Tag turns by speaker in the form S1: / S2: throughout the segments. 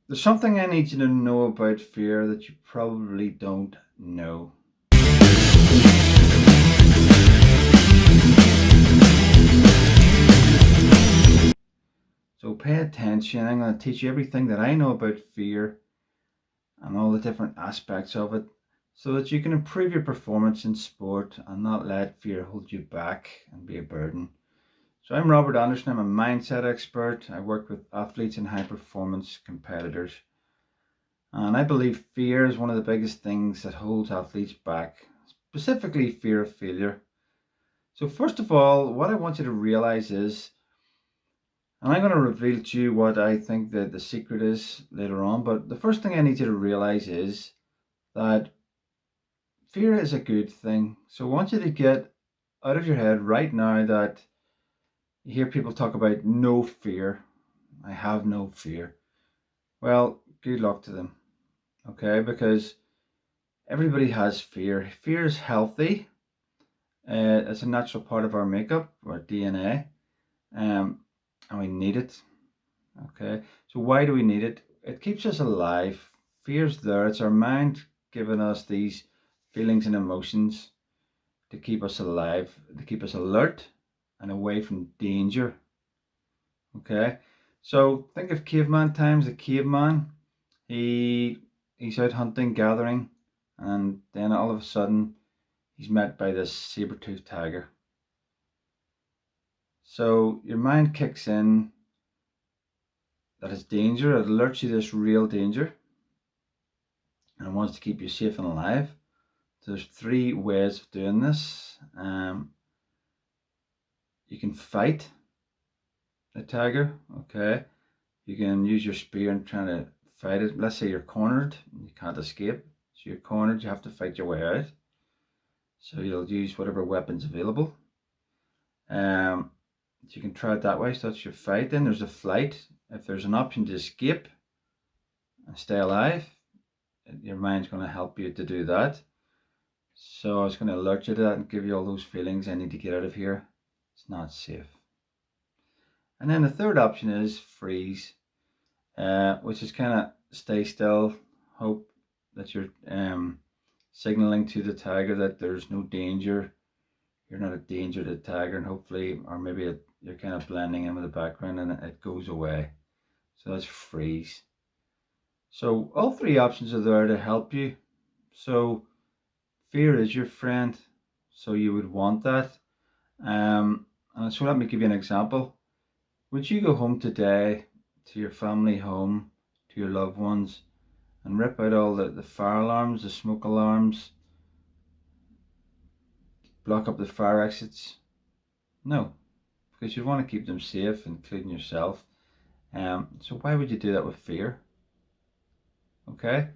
S1: There's something I need you to know about fear that you probably don't know. So pay attention. I'm going to teach you everything that I know about fear and all the different aspects of it so that you can improve your performance in sport and not let fear hold you back and be a burden. So I'm Robert Anderson. I'm a mindset expert. I work with athletes and high performance competitors. And I believe fear is one of the biggest things that holds athletes back, specifically fear of failure. So, first of all, what I want you to realize is, and I'm going to reveal to you what I think that the secret is later on, but the first thing I need you to realize is that fear is a good thing. So, I want you to get out of your head right now that you hear people talk about no fear. I have no fear. Well, good luck to them, okay? Because everybody has fear. Fear is healthy. It's a natural part of our makeup, our DNA, and we need it. Okay, so why do we need it? It keeps us alive. Fear's there. It's our mind giving us these feelings and emotions to keep us alive, to keep us alert and away from danger. Okay, so think of caveman times. The caveman, he's out hunting, gathering, and then all of a sudden he's met by this saber-toothed tiger. So your mind kicks in that it's danger, it alerts you to this real danger, and it wants to keep you safe and alive. There's three ways of doing this. You can fight the tiger, okay? You can use your spear and try to fight it. Let's say you're cornered, you can't escape. So you're cornered, you have to fight your way out. So you'll use whatever weapons available. So you can try it that way. So that's your fight. Then there's a flight. If there's an option to escape and stay alive, your mind's going to help you to do that. So I was going to alert you to that and give you all those feelings. I need to get out of here. It's not safe. And then the third option is freeze, which is kind of stay still, hope that you're signaling to the tiger that there's no danger. You're not a danger to the tiger, and hopefully, or maybe you're kind of blending in with the background and it goes away. So that's freeze. So all three options are there to help you. So fear is your friend, so you would want that. And so let me give you an example. Would you go home today to your family home, to your loved ones, and rip out all the fire alarms, the smoke alarms, block up the fire exits? No, because you want to keep them safe, including yourself. So why would you do that with fear? Okay,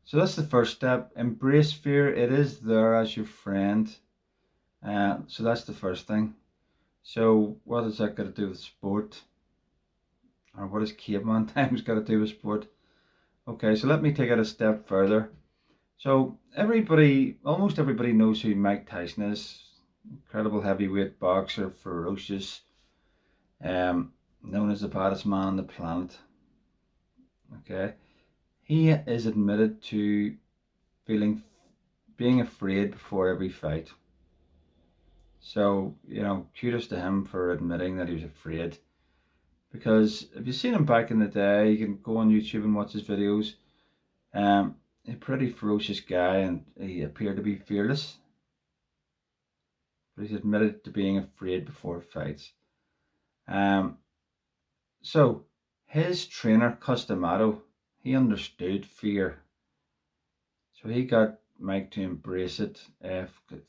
S1: so that's the first step. Embrace fear. It is there as your friend. So that's the first thing. So what has that got to do with sport? Or what has caveman times got to do with sport? Okay, so let me take it a step further. So everybody, almost everybody knows who Mike Tyson is. Incredible heavyweight boxer, ferocious, known as the baddest man on the planet. Okay, he is admitted to feeling, being afraid before every fight. So, kudos to him for admitting that he was afraid. Because if you've seen him back in the day, you can go on YouTube and watch his videos. A pretty ferocious guy, and he appeared to be fearless, but he's admitted to being afraid before fights. Um, so his trainer, Customato, he understood fear. So he got Mike to embrace it.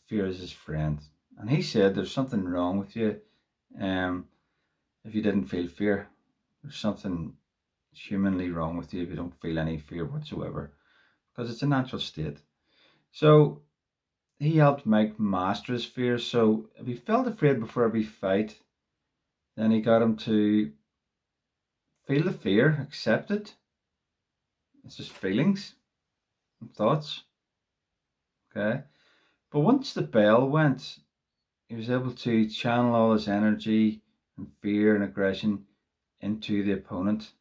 S1: Fear is his friend. And he said there's something wrong with you um, if you didn't feel fear. There's something humanly wrong with you if you don't feel any fear whatsoever, because it's a natural state. So he helped Mike master his fear. So if he felt afraid before every fight, then he got him to feel the fear, accept it. It's just feelings and thoughts. Okay. But once the bell went, he was able to channel all his energy and fear and aggression into the opponent.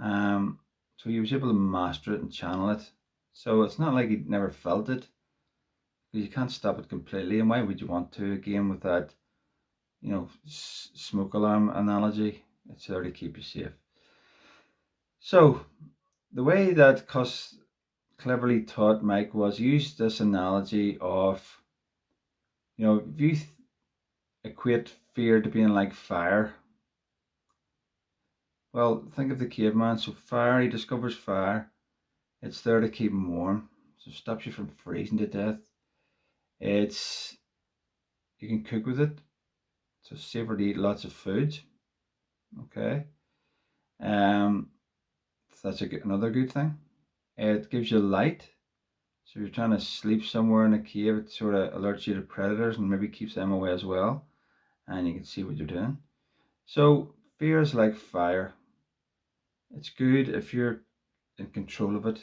S1: So he was able to master it and channel it. So it's not like he never felt it, because you can't stop it completely. And why would you want to? Again, with that, smoke alarm analogy, it's there to keep you safe. So the way that Cuss cleverly taught Mike was use this analogy of, if you equate fear to being like fire. Well, think of the caveman. So fire, he discovers fire. It's there to keep him warm. So it stops you from freezing to death. It's You can cook with it. So safer to eat lots of food. Okay. So that's another good thing. It gives you light. So if you're trying to sleep somewhere in a cave, it sort of alerts you to predators and maybe keeps them away as well. And you can see what you're doing. So fear is like fire. It's good if you're in control of it.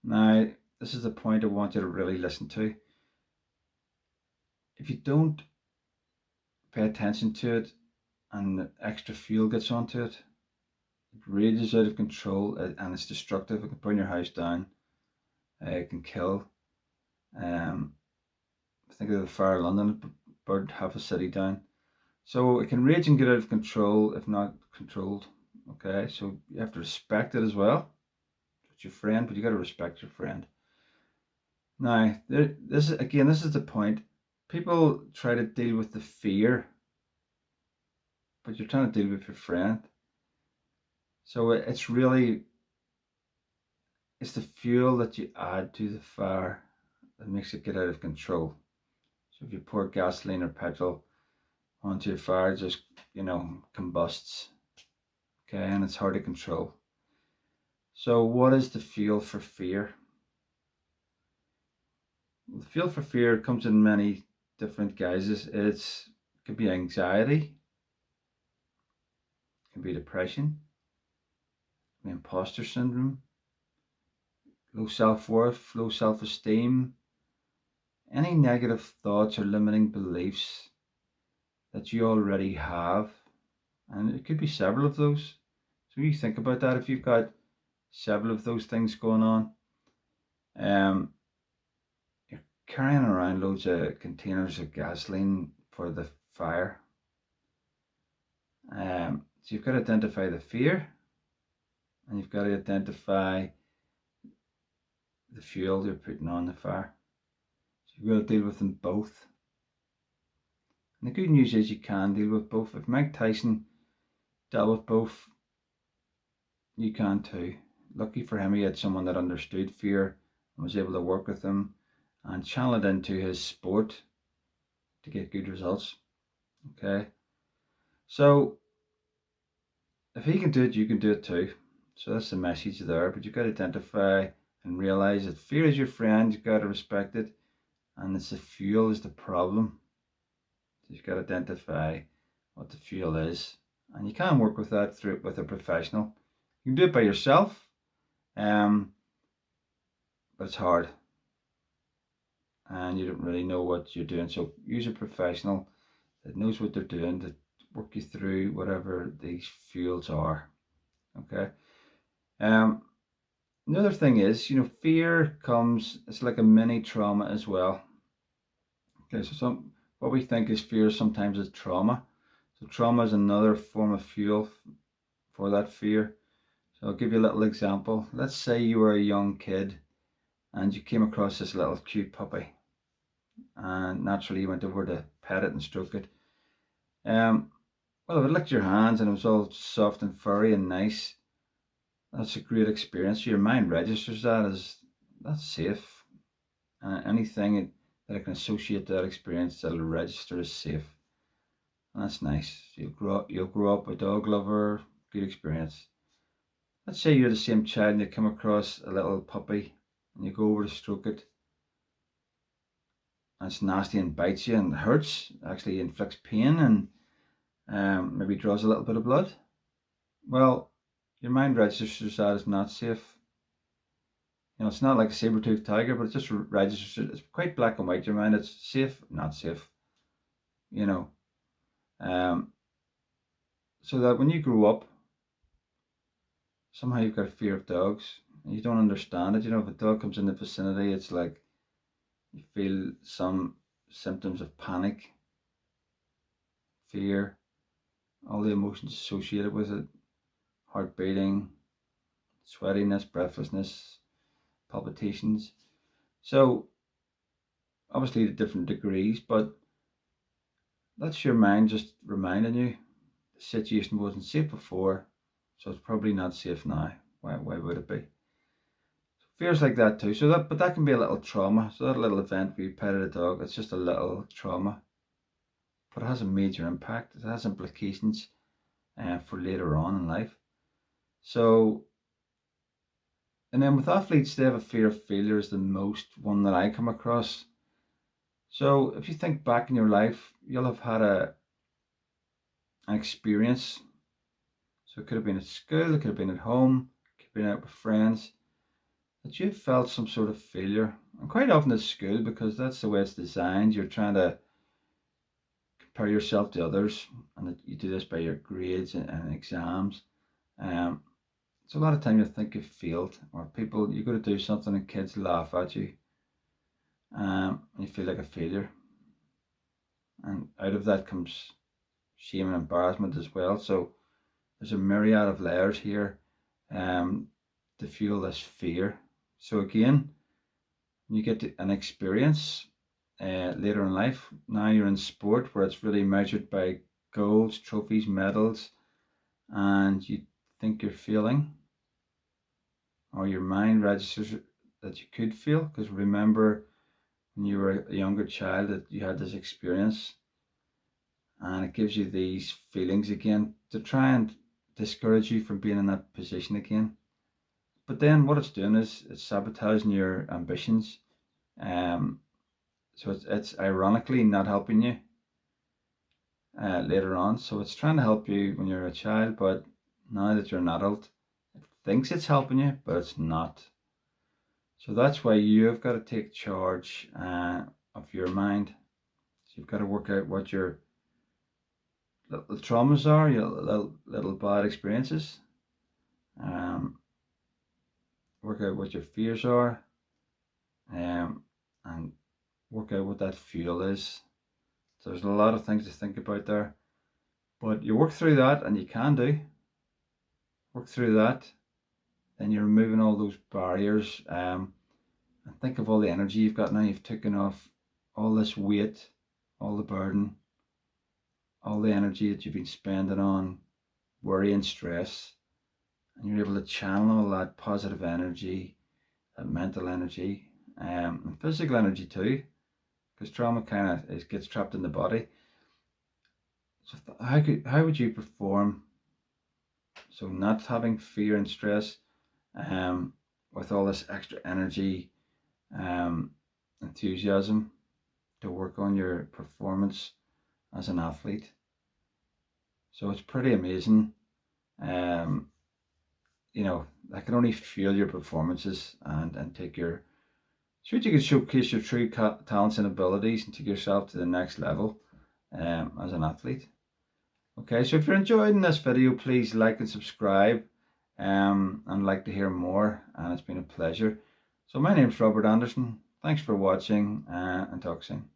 S1: Now, this is the point I want you to really listen to. If you don't pay attention to it and extra fuel gets onto it, it rages out of control and it's destructive. It can burn your house down. It can kill. Um, think of the fire in London, it burned half a city down. So it can rage and get out of control if not controlled. Okay, so you have to respect it as well. It's your friend, but you got to respect your friend. Now, this is the point. People try to deal with the fear, but you're trying to deal with your friend. So it's the fuel that you add to the fire that makes it get out of control. So if you pour gasoline or petrol onto your fire, it just combusts. Okay, and it's hard to control. So what is the fuel for fear? Well, the fuel for fear comes in many different guises. It could be anxiety, it can be depression, imposter syndrome, low self-worth, low self-esteem, any negative thoughts or limiting beliefs that you already have. And it could be several of those. So you think about that. If you've got several of those things going on, you're carrying around loads of containers of gasoline for the fire. So you've got to identify the fear, and you've got to identify the fuel you're putting on the fire. So you've got to deal with them both. And the good news is you can deal with both. If Mike Tyson dealt with both, you can too. Lucky for him, he had someone that understood fear and was able to work with him and channel it into his sport to get good results. Okay, so if he can do it, you can do it too. So that's the message there. But you've got to identify and realize that fear is your friend. You've got to respect it, and it's the fuel is the problem. So you've got to identify what the fuel is, and you can work with that with a professional. You can do it by yourself, but it's hard, and you don't really know what you're doing. So use a professional that knows what they're doing to work you through whatever these fuels are. Okay. Another thing is, fear comes, it's like a mini trauma as well. Okay, so what we think is fear sometimes is trauma. So trauma is another form of fuel for that fear. So I'll give you a little example. Let's say you were a young kid and you came across this little cute puppy, and naturally you went over to pet it and stroke it. Well, if it licked your hands and it was all soft and furry and nice, that's a great experience. Your mind registers that as that's safe. Anything that I can associate that experience that'll register as safe. And that's nice. You'll grow up a dog lover, good experience. Let's say you're the same child and you come across a little puppy and you go over to stroke it. And it's nasty and bites you and hurts, actually inflicts pain and maybe draws a little bit of blood. Well, your mind registers that as not safe. It's not like a saber-toothed tiger, but it just registers. It's quite black and white. Your mind, it's safe, not safe. Um, so that when you grow up, somehow you've got a fear of dogs. And you don't understand it. If a dog comes in the vicinity, it's like you feel some symptoms of panic, fear, all the emotions associated with it, heart beating, sweatiness, breathlessness, palpitations. So, obviously, to different degrees, but that's your mind just reminding you the situation wasn't safe before, so it's probably not safe now. Why would it be? Fears like that too. But that can be a little trauma. So that little event where you petted a dog, it's just a little trauma, but it has a major impact. It has implications for later on in life. So, and then with athletes, they have a fear of failure is the most one that I come across. So if you think back in your life, you'll have had an experience. So it could have been at school, it could have been at home, it could have been out with friends, that you've felt some sort of failure. And quite often at school, because that's the way it's designed, you're trying to compare yourself to others, and that you do this by your grades and exams. Um, so a lot of time you think you've failed, or people, you go to do something and kids laugh at you, and you feel like a failure. And out of that comes shame and embarrassment as well. So there's a myriad of layers here um, to fuel this fear. So again, you get an experience later in life. Now you're in sport where it's really measured by goals, trophies, medals, and you think you're failing, or your mind registers that you could fail. Because remember, when you were a younger child, that you had this experience, and it gives you these feelings again to try and discourage you from being in that position again. But then what it's doing is it's sabotaging your ambitions. Um, so it's ironically not helping you later on. So it's trying to help you when you're a child, but now that you're an adult, it thinks it's helping you, but it's not. So that's why you've got to take charge of your mind. So you've got to work out what your little traumas are, your little bad experiences. Um, Work out what your fears are, and work out what that fuel is. So there's a lot of things to think about there. But you work through that, and you can work through that. Then you're removing all those barriers. And think of all the energy you've got now. You've taken off all this weight, all the burden, all the energy that you've been spending on worry and stress. And you're able to channel all that positive energy, that mental energy, and physical energy too, because trauma kind of gets trapped in the body. So how would you perform? So not having fear and stress, um, with all this extra energy, um, enthusiasm to work on your performance as an athlete. So it's pretty amazing. Um, that can only fuel your performances and take your. Sure, you can showcase your true talents and abilities and take yourself to the next level as an athlete. Okay, so if you're enjoying this video, please like and subscribe, and like to hear more. And it's been a pleasure. So my name's Robert Anderson. Thanks for watching, and talk soon.